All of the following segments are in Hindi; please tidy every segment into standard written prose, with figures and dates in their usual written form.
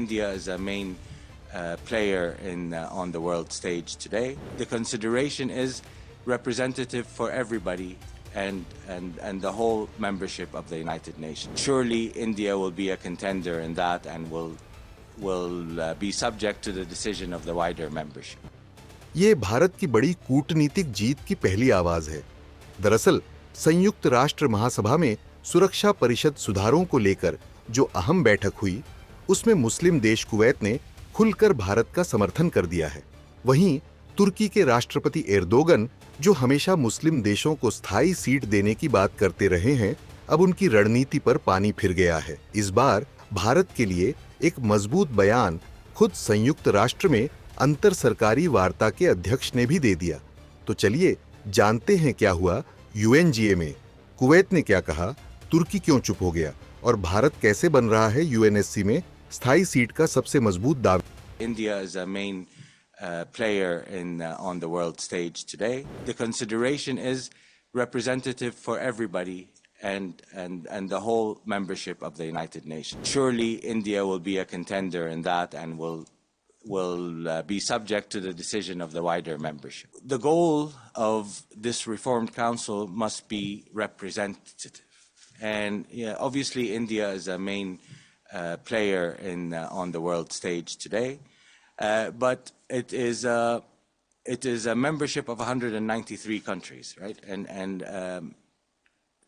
India is a main player on the world stage today. The consideration is representative for everybody and the whole membership of the United Nations. Surely India will be a contender in that and will be subject to the decision of the wider membership. ये भारत की बड़ी कूटनीतिक जीत की पहली आवाज है। दरअसल संयुक्त राष्ट्र महासभा में सुरक्षा परिषद सुधारों को लेकर जो अहम बैठक हुई, उसमें मुस्लिम देश कुवैत ने खुलकर भारत का समर्थन कर दिया है। वहीं तुर्की के राष्ट्रपति एर्दोगन, जो हमेशा मुस्लिम देशों को स्थायी सीट देने की बात करते रहे हैं, अब उनकी रणनीति पर पानी फिर गया है। इस बार भारत के लिए एक मजबूत बयान खुद संयुक्त राष्ट्र में अंतर सरकारी वार्ता के अध्यक्ष ने भी दे दिया। तो चलिए जानते हैं क्या हुआ यूएनजीए में, कुवैत ने क्या कहा, तुर्की क्यों चुप हो गया और भारत कैसे बन रहा है यूएनएससी में स्थायी सीट का सबसे मजबूत दावेदार। India is a main player on the world stage today. The consideration is representative for everybody and the whole membership of the United Nations. Surely India will be a contender in that and will be subject to the decision of the wider membership. The goal of this reformed council must be representative. And obviously India is a main player on the world stage today, but it is a membership of 193 countries, right? And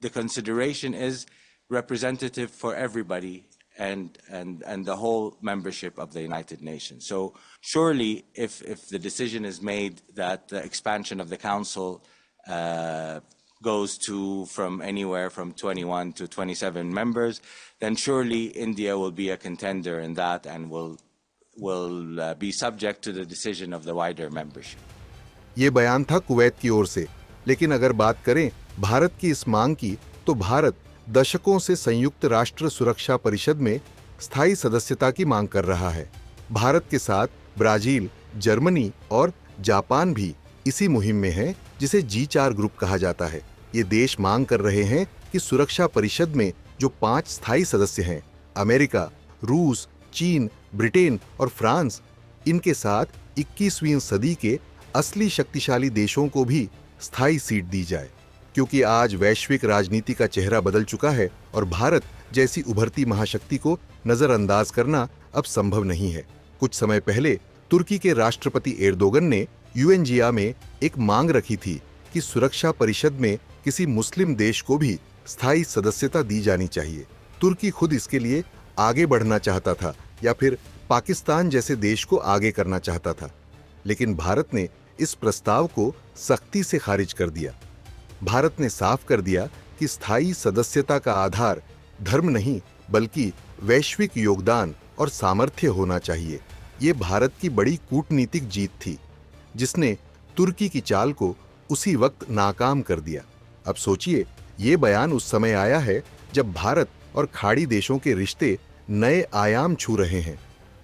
the consideration is representative for everybody and the whole membership of the United Nations. So surely if the decision is made that the expansion of the council goes to from anywhere from 21 to 27 members, then surely India will be a contender in that and will be subject to the decision of the wider membership. ये बयान था कुवैत की ओर से, लेकिन अगर बात करें भारत की इस मांग की, तो भारत दशकों से संयुक्त राष्ट्र सुरक्षा परिषद में स्थायी सदस्यता की मांग कर रहा है। भारत के साथ ब्राजील, जर्मनी और जापान भी इसी मुहिम में है, जिसे G4 ग्रुप कहा जाता है। ये देश मांग कर रहे हैं कि सुरक्षा परिषद में जो 5 स्थायी सदस्य हैं, अमेरिका, रूस, चीन, ब्रिटेन और फ्रांस, इनके साथ 21वीं सदी के असली शक्तिशाली देशों को भी स्थायी सीट दी जाए। क्योंकि आज वैश्विक राजनीति का चेहरा बदल चुका है और भारत जैसी उभरती महाशक्ति को नजरअंदाज करना अब संभव नहीं है। कुछ समय पहले तुर्की के राष्ट्रपति एर्दोगन ने यूएनजीए में एक मांग रखी थी कि सुरक्षा परिषद में किसी मुस्लिम देश को भी स्थायी सदस्यता दी जानी चाहिए। तुर्की खुद इसके लिए आगे बढ़ना चाहता था या फिर पाकिस्तान जैसे देश को आगे करना चाहता था, लेकिन भारत ने इस प्रस्ताव को सख्ती से खारिज कर दिया। भारत ने साफ कर दिया कि स्थायी सदस्यता का आधार धर्म नहीं बल्कि वैश्विक योगदान और सामर्थ्य होना चाहिए। ये भारत की बड़ी कूटनीतिक जीत थी, जिसने तुर्की की चाल को उसी वक्त नाकाम कर दिया। अब सोचिए, ये बयान उस समय आया है जब भारत और खाड़ी देशों के रिश्ते नए आयाम छू रहे हैं।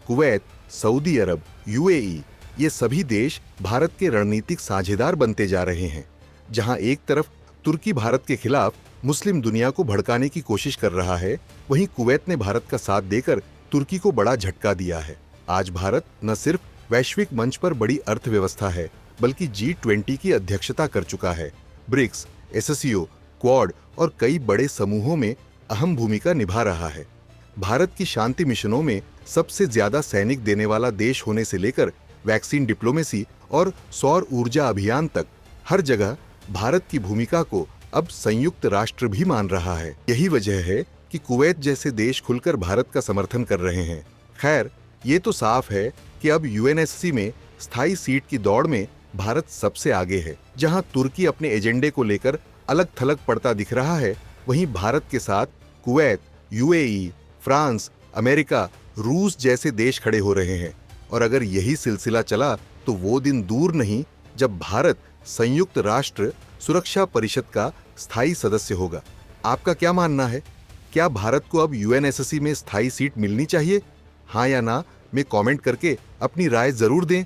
कुवैत, सऊदी अरब, यूएई, ये सभी देश भारत के रणनीतिक साझेदार बनते जा रहे हैं। जहां एक तरफ तुर्की भारत के खिलाफ मुस्लिम दुनिया को भड़काने की कोशिश कर रहा है, वहीं कुवैत ने भारत का साथ देकर तुर्की को बड़ा झटका दिया है। आज भारत न सिर्फ वैश्विक मंच पर बड़ी अर्थव्यवस्था है, बल्कि G20 की अध्यक्षता कर चुका है। ब्रिक्स, एससीओ, क्वाड और कई बड़े समूहों में अहम भूमिका निभा रहा है। भारत की शांति मिशनों में सबसे ज्यादा सैनिक देने वाला देश होने से लेकर वैक्सीन डिप्लोमेसी और सौर ऊर्जा अभियान तक हर जगह भारत की भूमिका को अब संयुक्त राष्ट्र भी मान रहा है। यही वजह है कि कुवैत जैसे देश खुलकर भारत का समर्थन कर रहे हैं। खैर, ये तो साफ है कि अब यूएनएससी में स्थायी सीट की दौड़ में भारत सबसे आगे है। जहां तुर्की अपने एजेंडे को लेकर अलग थलग पड़ता दिख रहा है, वहीं भारत के साथ कुवैत, यूएई, फ्रांस, अमेरिका, रूस जैसे देश खड़े हो रहे हैं। और अगर यही सिलसिला चला तो वो दिन दूर नहीं जब भारत संयुक्त राष्ट्र सुरक्षा परिषद का स्थायी सदस्य होगा। आपका क्या मानना है? क्या भारत को अब यूएनएससी में स्थायी सीट मिलनी चाहिए? हाँ या ना में कमेंट करके अपनी राय जरूर दें।